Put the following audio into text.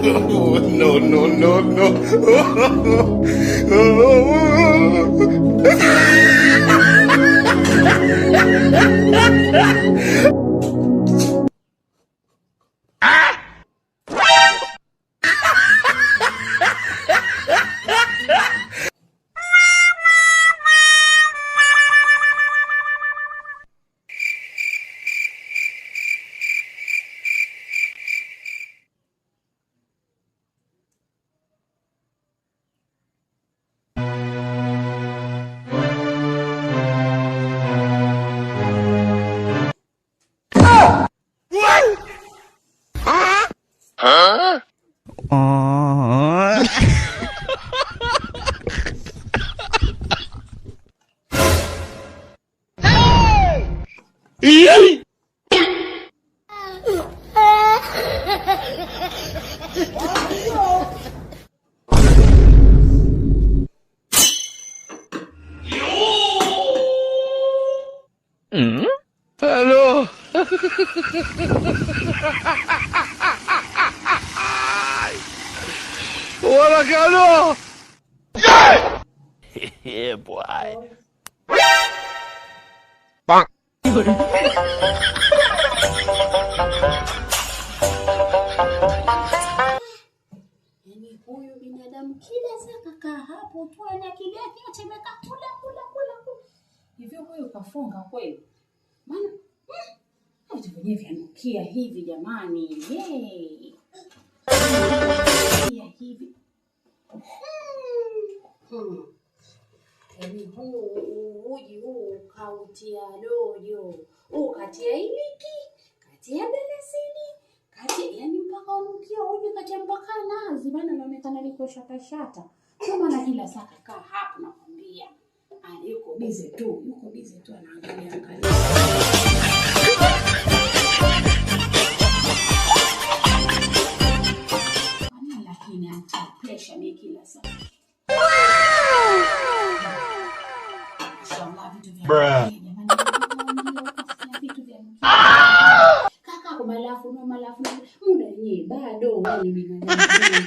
No, no, no, no. Huh? Hello. What a cano! Yeah! Yeah, boy. Bonk. Yani huyu binadamu kila saa kakaa hapo tu ana akili yake yote imekaa kula. Hivyo huyu kafunga kweli? Maana vitu vyenyewe vyanukia hivi jamani. Yey. Hivi. Yani uji huu kautia dojo. Katia iliki, katia dalasini, yani mpaka unukia uji katia mpaka nazi. Maana inaonekana liko shata. Kama na kila saa kakaa hapo nakwambia. Yuko busy tu anaangalia. Lakini anta pressure ni kila saa. Bruh. Kaka kumalafu muda yenyewe bado wali binadamu.